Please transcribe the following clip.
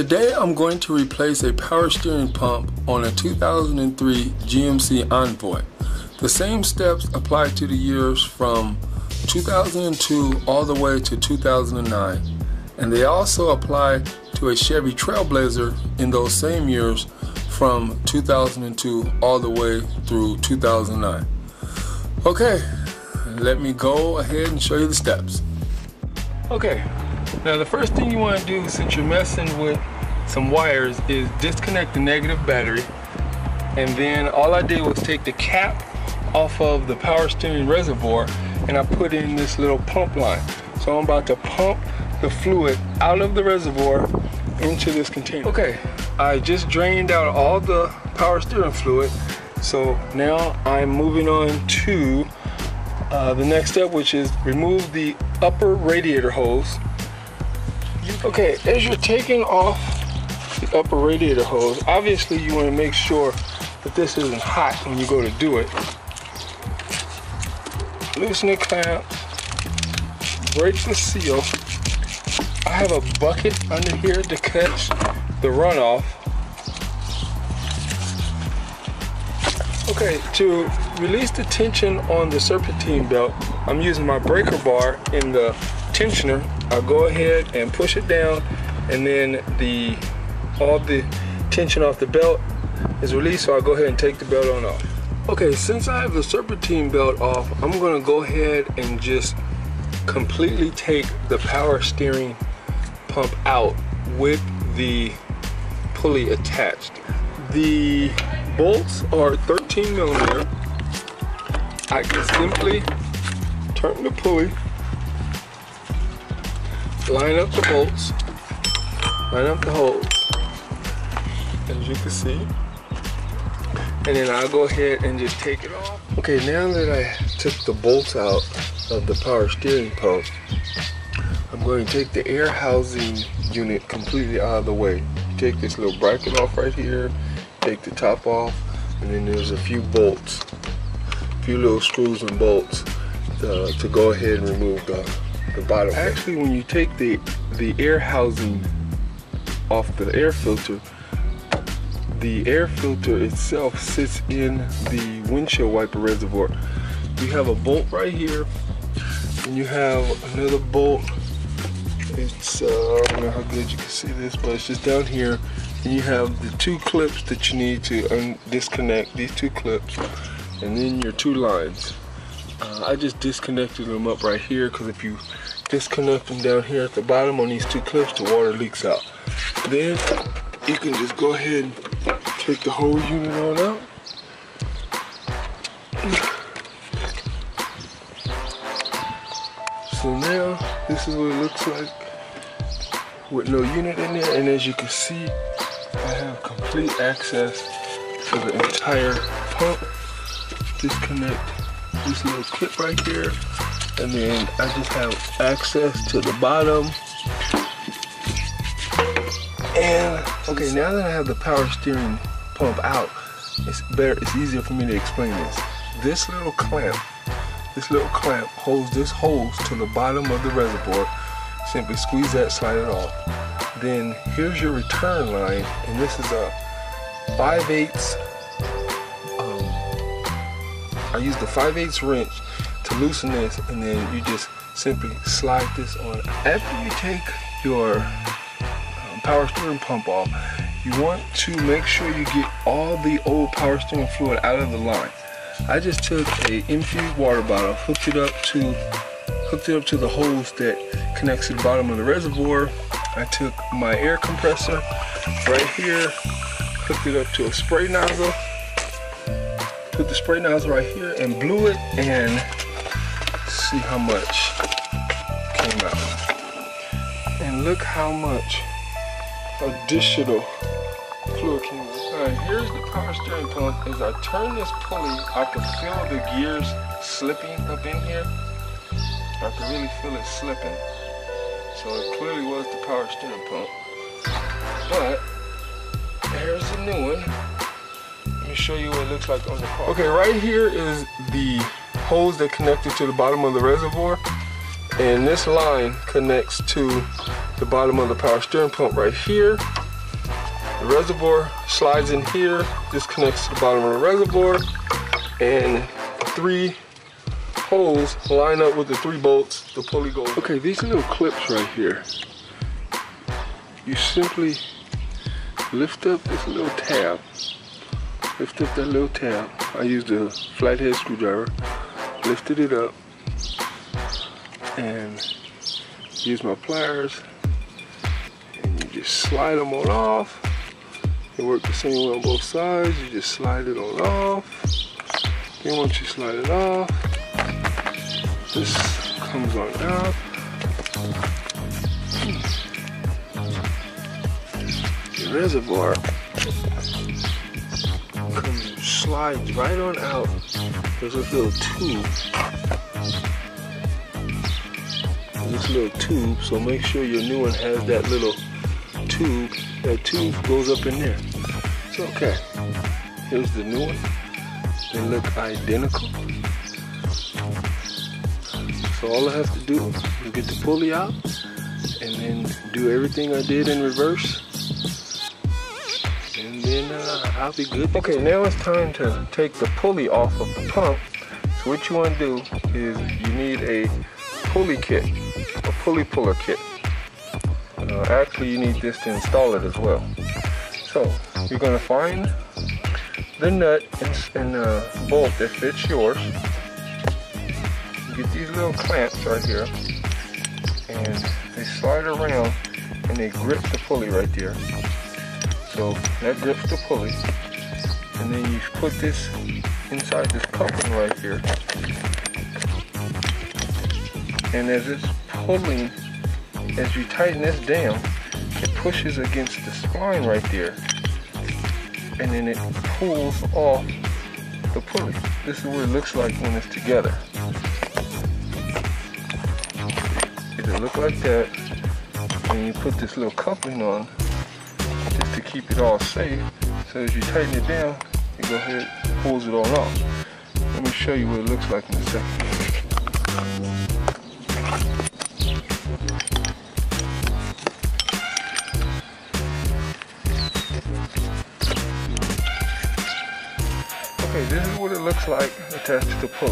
Today I'm going to replace a power steering pump on a 2003 GMC Envoy. The same steps apply to the years from 2002 all the way to 2009, and they also apply to a Chevy Trailblazer in those same years from 2002 all the way through 2009. Okay, let me go ahead and show you the steps. Okay, now the first thing you want to do since you're messing with some wires is disconnect the negative battery, and then all I did was take the cap off of the power steering reservoir and I put in this little pump line. So I'm about to pump the fluid out of the reservoir into this container. Okay, I just drained out all the power steering fluid, so now I'm moving on to the next step, which is remove the upper radiator hose. Okay, as you're taking off the upper radiator hose, obviously you want to make sure that this isn't hot when you go to do it. Loosen the clamp, break the seal. I have a bucket under here to catch the runoff. Okay, to release the tension on the serpentine belt, I'm using my breaker bar in the tensioner. I'll go ahead and push it down, and then all the tension off the belt is released, so I'll go ahead and take the belt on off. Okay, since I have the serpentine belt off, I'm gonna go ahead and just completely take the power steering pump out with the pulley attached. The bolts are 13 millimeter. I can simply turn the pulley, line up the bolts, line up the holes, as you can see, and then I'll go ahead and just take it off. Okay, now that I took the bolts out of the power steering pump, I'm going to take the air housing unit completely out of the way. You take this little bracket off right here, take the top off, and then there's a few bolts, a few little screws and bolts to go ahead and remove the bottom. Actually, when you take the air housing off the air filter itself sits in the windshield wiper reservoir. You have a bolt right here, and you have another bolt. It's I don't know how good you can see this, but it's just down here. And you have the two clips that you need to disconnect, these two clips, and then your two lines. I just disconnected them up right here, because if you disconnect them down here at the bottom on these two clips, the water leaks out. Then you can just go ahead and take the whole unit on out. So now this is what it looks like with no unit in there, and as you can see, I have complete access to the entire pump. Disconnect this little clip right here, and then I just have access to the bottom. And okay, now that I have the power steering pump out, it's easier for me to explain this. This little clamp holds this hose to the bottom of the reservoir. Simply squeeze that, slide it off. Then here's your return line, and this is a 5/8. I use the 5/8 wrench to loosen this, and then you just simply slide this on. After you take your power steering pump off, you want to make sure you get all the old power steering fluid out of the line. I just took a empty water bottle, hooked it up to the hose that connects to the bottom of the reservoir. I took my air compressor right here, hooked it up to a spray nozzle, put the spray nozzle right here and blew it, and see how much came out. And look how much additional fluid came out. Alright, here's the power steering pump. As I turn this pulley, I can feel the gears slipping up in here. I can really feel it slipping. So it clearly was the power steering pump. But here's the new one. Let me show you what it looks like on the car. Okay, right here is the hose that connected to the bottom of the reservoir, and this line connects to the bottom of the power steering pump right here. The reservoir slides in here. This connects to the bottom of the reservoir, and 3 holes line up with the 3 bolts. The pulley goes. Okay, these little clips right here. You simply lift up this little tab. Lift up that little tab. I used a flathead screwdriver. Lifted it up and use my pliers, and you just slide them on off. It works the same way on both sides. You just slide it on off. Then once you slide it off, this comes on out. The reservoir slides right on out. There's this little tube. So make sure your new one has that little tube. That tube goes up in there. So okay, here's the new one. They look identical. So all I have to do is get the pulley out and then do everything I did in reverse. And then I'll be good. Okay, now it's time to take the pulley off of the pump. So what you want to do is you need a pulley kit, a pulley puller kit. Actually, you need this to install it as well. So you're going to find the nut and bolt that fits yours. You get these little clamps right here, and they slide around and they grip the pulley right there. So that grips the pulley, and then you put this inside this coupling right here, and as it's pulling, as you tighten this down, it pushes against the spline right there, and then it pulls off the pulley. This is what it looks like when it's together. It'll look like that, and you put this little coupling on just to keep it all safe. So as you tighten it down, you go ahead and pulls it all off. Let me show you what it looks like in a second. Okay, this is what it looks like attached to the pulley.